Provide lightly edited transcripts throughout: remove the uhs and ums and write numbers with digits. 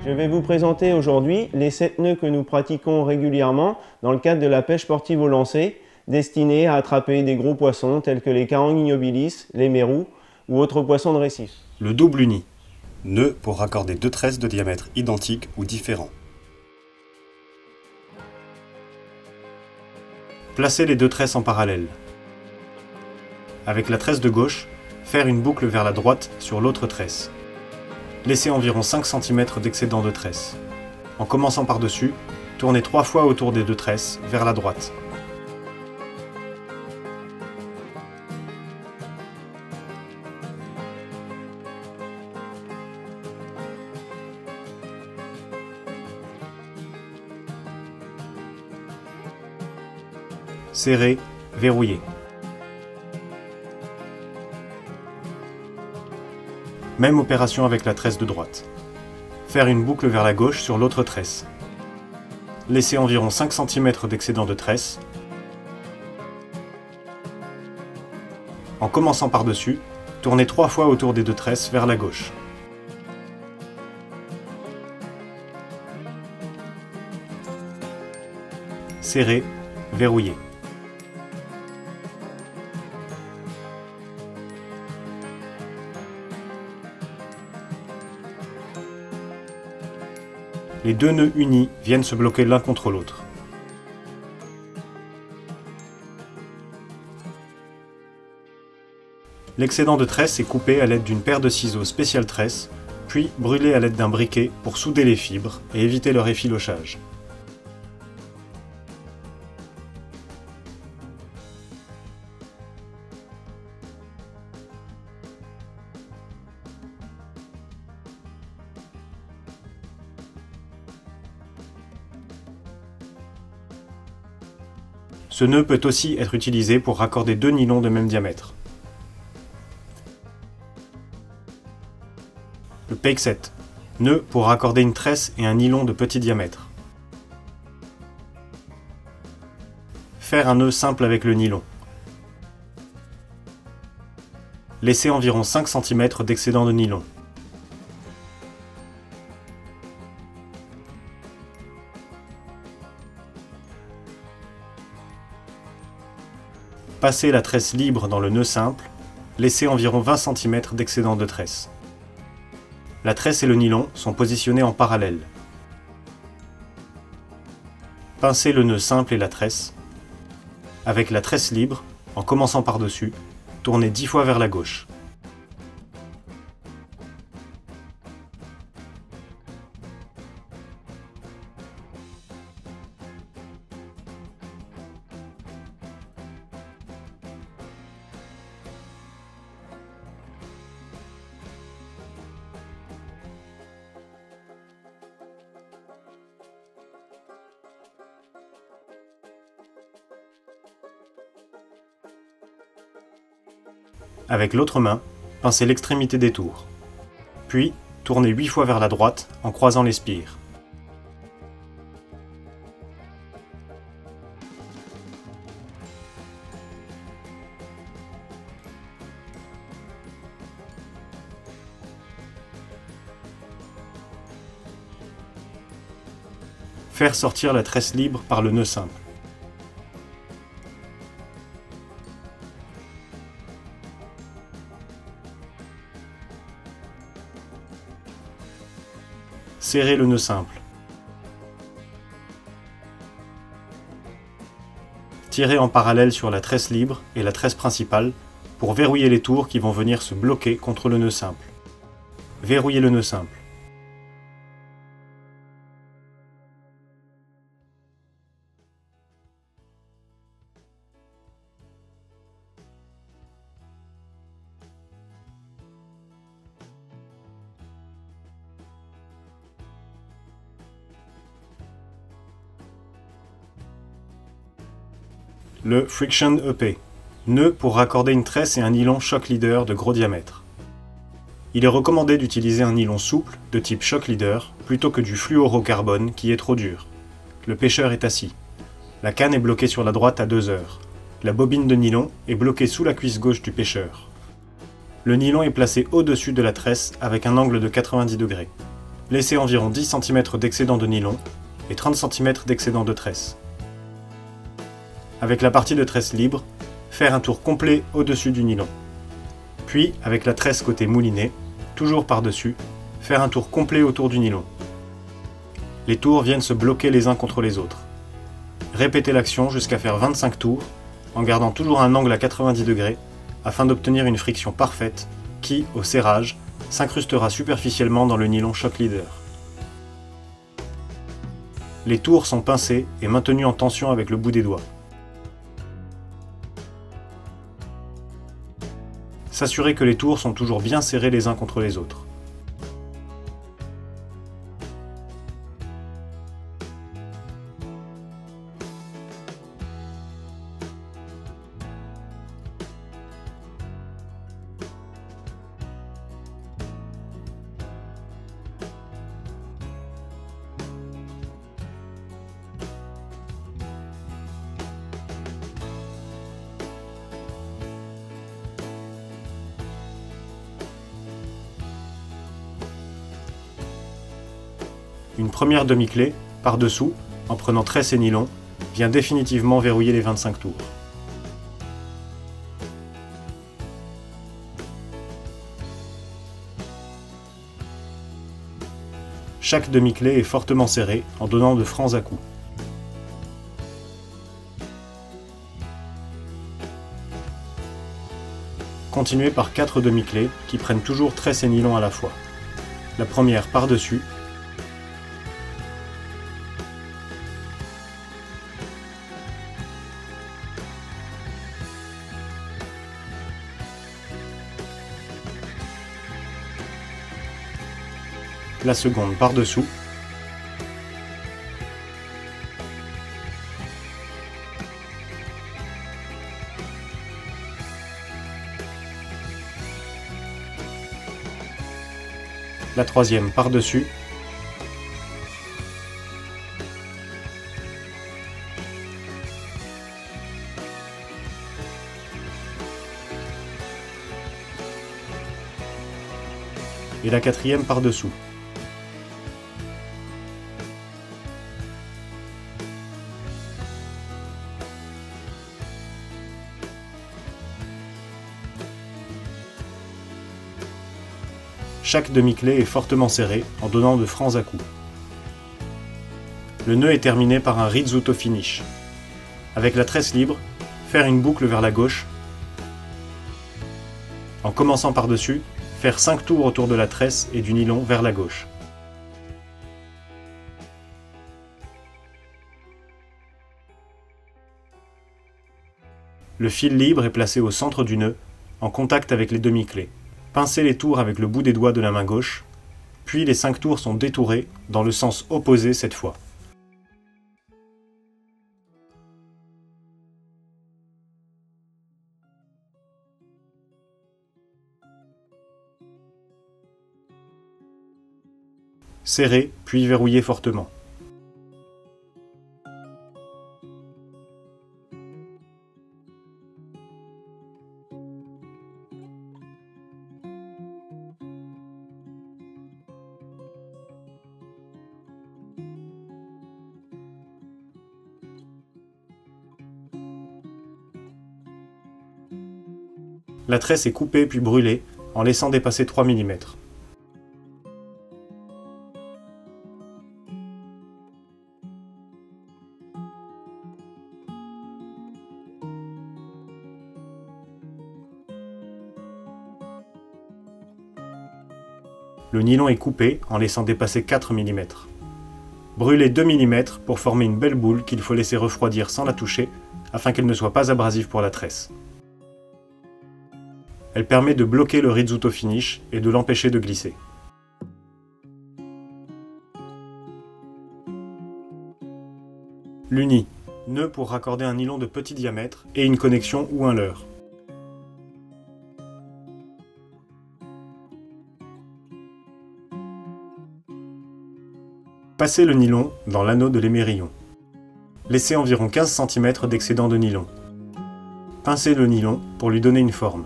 Je vais vous présenter aujourd'hui les 7 nœuds que nous pratiquons régulièrement dans le cadre de la pêche sportive au lancer, destinée à attraper des gros poissons tels que les carangues ignobilis, les mérous ou autres poissons de récif. Le double uni. Nœud pour raccorder deux tresses de diamètre identiques ou différents. Placez les deux tresses en parallèle. Avec la tresse de gauche, faire une boucle vers la droite sur l'autre tresse. Laissez environ 5 cm d'excédent de tresse. En commençant par-dessus, tournez 3 fois autour des deux tresses vers la droite. Serrez, verrouillez. Même opération avec la tresse de droite. Faire une boucle vers la gauche sur l'autre tresse. Laissez environ 5 cm d'excédent de tresse. En commençant par-dessus, tournez 3 fois autour des deux tresses vers la gauche. Serrez, verrouillez. Les deux nœuds unis viennent se bloquer l'un contre l'autre. L'excédent de tresse est coupé à l'aide d'une paire de ciseaux spécial tresse, puis brûlé à l'aide d'un briquet pour souder les fibres et éviter leur effilochage. Ce nœud peut aussi être utilisé pour raccorder deux nylons de même diamètre. Le Pake Set. Nœud pour raccorder une tresse et un nylon de petit diamètre. Faire un nœud simple avec le nylon. Laissez environ 5 cm d'excédent de nylon. Passez la tresse libre dans le nœud simple, laissez environ 20 cm d'excédent de tresse. La tresse et le nylon sont positionnés en parallèle. Pincez le nœud simple et la tresse. Avec la tresse libre, en commençant par-dessus, tournez 10 fois vers la gauche. Avec l'autre main, pincez l'extrémité des tours. Puis, tournez 8 fois vers la droite en croisant les spires. Faire sortir la tresse libre par le nœud simple. Serrez le nœud simple. Tirez en parallèle sur la tresse libre et la tresse principale pour verrouiller les tours qui vont venir se bloquer contre le nœud simple. Verrouillez le nœud simple. Le Friction EP, nœud pour raccorder une tresse et un nylon Shock Leader de gros diamètre. Il est recommandé d'utiliser un nylon souple de type Shock Leader plutôt que du fluorocarbone qui est trop dur. Le pêcheur est assis. La canne est bloquée sur la droite à 2 heures. La bobine de nylon est bloquée sous la cuisse gauche du pêcheur. Le nylon est placé au-dessus de la tresse avec un angle de 90 degrés. Laissez environ 10 cm d'excédent de nylon et 30 cm d'excédent de tresse. Avec la partie de tresse libre, faire un tour complet au-dessus du nylon. Puis, avec la tresse côté mouliné, toujours par-dessus, faire un tour complet autour du nylon. Les tours viennent se bloquer les uns contre les autres. Répétez l'action jusqu'à faire 25 tours, en gardant toujours un angle à 90 degrés, afin d'obtenir une friction parfaite qui, au serrage, s'incrustera superficiellement dans le nylon Shock Leader. Les tours sont pincés et maintenus en tension avec le bout des doigts. S'assurer que les tours sont toujours bien serrés les uns contre les autres. Une première demi-clé, par-dessous, en prenant tresse et nylon, vient définitivement verrouiller les 25 tours. Chaque demi-clé est fortement serrée en donnant de francs à-coups. Continuez par 4 demi-clés qui prennent toujours tresse et nylon à la fois. La première par-dessus, la seconde par-dessous, la troisième par-dessus, et la quatrième par-dessous. Chaque demi-clé est fortement serrée en donnant de francs à-coups. Le nœud est terminé par un rizzuto finish. Avec la tresse libre, faire une boucle vers la gauche. En commençant par-dessus, faire 5 tours autour de la tresse et du nylon vers la gauche. Le fil libre est placé au centre du nœud, en contact avec les demi-clés. Pincez les tours avec le bout des doigts de la main gauche, puis les 5 tours sont détourés dans le sens opposé cette fois. Serrez, puis verrouillez fortement. La tresse est coupée puis brûlée en laissant dépasser 3 mm. Le nylon est coupé en laissant dépasser 4 mm. Brûlez 2 mm pour former une belle boule qu'il faut laisser refroidir sans la toucher afin qu'elle ne soit pas abrasive pour la tresse. Elle permet de bloquer le rizzuto finish et de l'empêcher de glisser. L'uni, nœud pour raccorder un nylon de petit diamètre et une connexion ou un leurre. Passez le nylon dans l'anneau de l'émerillon. Laissez environ 15 cm d'excédent de nylon. Pincez le nylon pour lui donner une forme.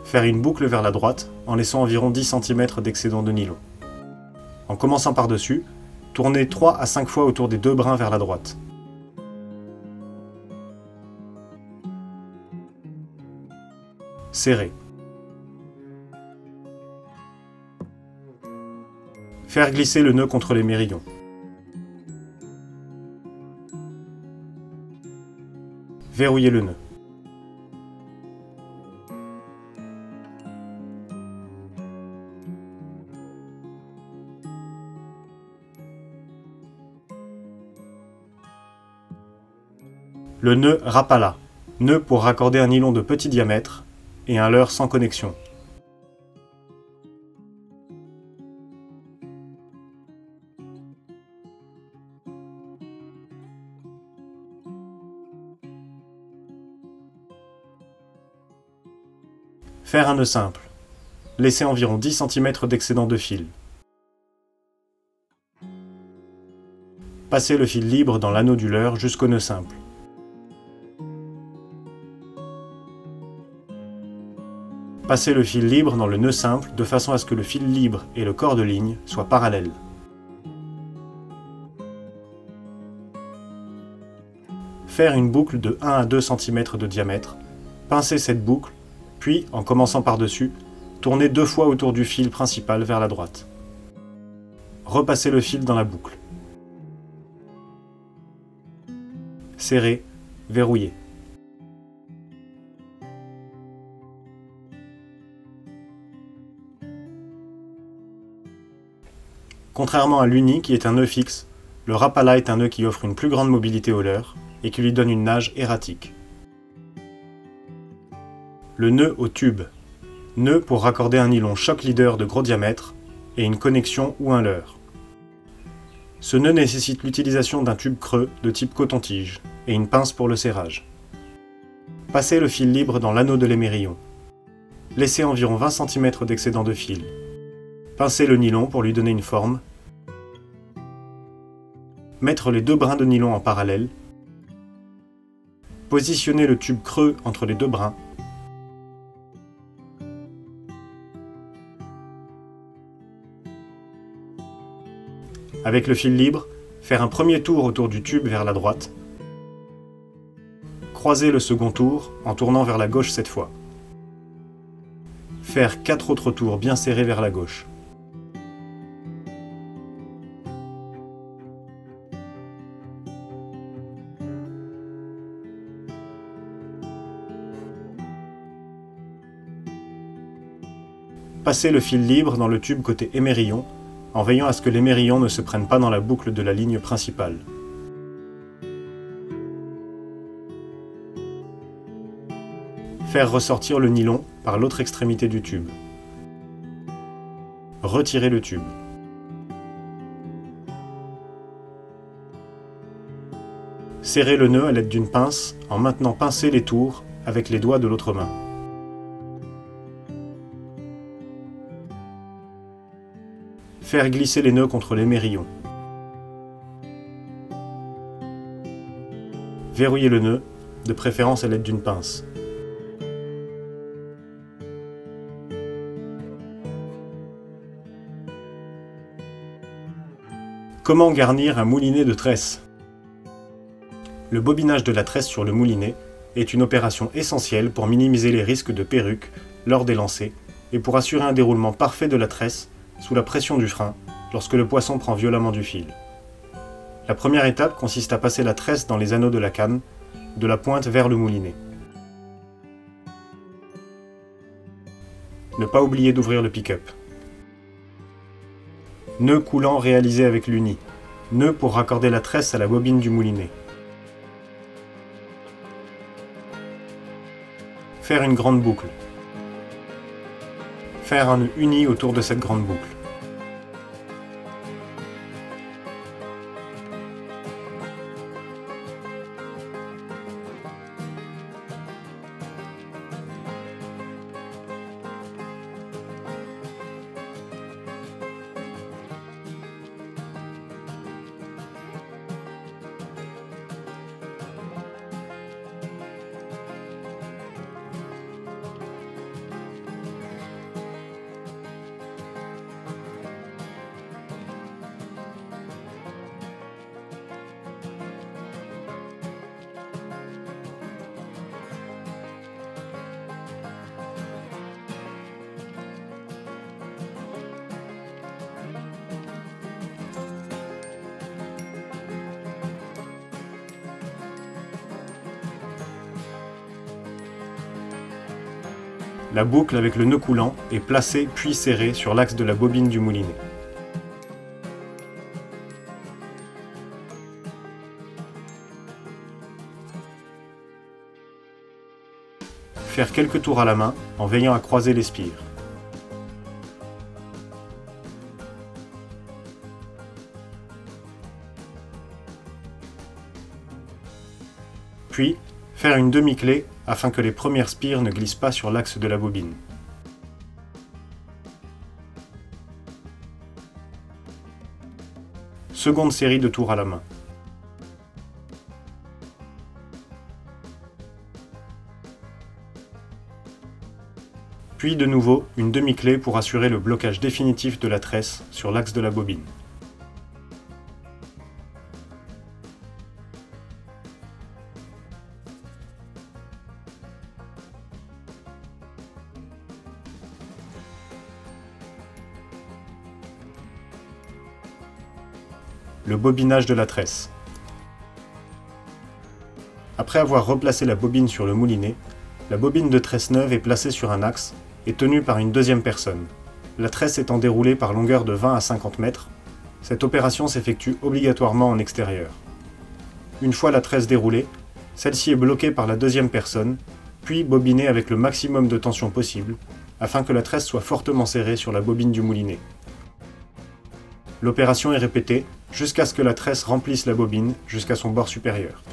Faire une boucle vers la droite en laissant environ 10 cm d'excédent de nylon. En commençant par-dessus, tournez 3 à 5 fois autour des deux brins vers la droite. Serrer. Faire glisser le nœud contre les mérillons. Verrouiller le nœud. Le nœud Rapala, nœud pour raccorder un nylon de petit diamètre et un leurre sans connexion. Faire un nœud simple. Laissez environ 10 cm d'excédent de fil. Passez le fil libre dans l'anneau du leurre jusqu'au nœud simple. Passez le fil libre dans le nœud simple de façon à ce que le fil libre et le corps de ligne soient parallèles. Faire une boucle de 1 à 2 cm de diamètre, pincez cette boucle, puis, en commençant par-dessus, tournez 2 fois autour du fil principal vers la droite. Repassez le fil dans la boucle. Serrez, verrouillez. Contrairement à l'uni qui est un nœud fixe, le Rapala est un nœud qui offre une plus grande mobilité au leurre et qui lui donne une nage erratique. Le nœud au tube. Nœud pour raccorder un nylon choc leader de gros diamètre et une connexion ou un leurre. Ce nœud nécessite l'utilisation d'un tube creux de type coton-tige et une pince pour le serrage. Passez le fil libre dans l'anneau de l'émerillon. Laissez environ 20 cm d'excédent de fil. Pincez le nylon pour lui donner une forme. Mettre les deux brins de nylon en parallèle. Positionnez le tube creux entre les deux brins. Avec le fil libre, faire un premier tour autour du tube vers la droite. Croiser le second tour en tournant vers la gauche cette fois. Faire 4 autres tours bien serrés vers la gauche. Passez le fil libre dans le tube côté émerillon, en veillant à ce que l'émerillon ne se prenne pas dans la boucle de la ligne principale. Faire ressortir le nylon par l'autre extrémité du tube. Retirer le tube. Serrez le nœud à l'aide d'une pince en maintenant pincer les tours avec les doigts de l'autre main. Faire glisser les nœuds contre l'émerillon. Verrouiller le nœud, de préférence à l'aide d'une pince. Comment garnir un moulinet de tresse? Le bobinage de la tresse sur le moulinet est une opération essentielle pour minimiser les risques de perruque lors des lancers et pour assurer un déroulement parfait de la tresse sous la pression du frein lorsque le poisson prend violemment du fil. La première étape consiste à passer la tresse dans les anneaux de la canne, de la pointe vers le moulinet. Ne pas oublier d'ouvrir le pick-up. Nœud coulant réalisé avec l'uni. Nœud pour raccorder la tresse à la bobine du moulinet. Faire une grande boucle. Faire un nœud uni autour de cette grande boucle. La boucle avec le nœud coulant est placée puis serrée sur l'axe de la bobine du moulinet. Faire quelques tours à la main en veillant à croiser les spires. Puis, faire une demi-clé afin que les premières spires ne glissent pas sur l'axe de la bobine. Seconde série de tours à la main. Puis de nouveau, une demi-clé pour assurer le blocage définitif de la tresse sur l'axe de la bobine. Le bobinage de la tresse. Après avoir replacé la bobine sur le moulinet, la bobine de tresse neuve est placée sur un axe et tenue par une deuxième personne. La tresse étant déroulée par longueur de 20 à 50 mètres, cette opération s'effectue obligatoirement en extérieur. Une fois la tresse déroulée, celle-ci est bloquée par la deuxième personne, puis bobinée avec le maximum de tension possible, afin que la tresse soit fortement serrée sur la bobine du moulinet. L'opération est répétée jusqu'à ce que la tresse remplisse la bobine jusqu'à son bord supérieur.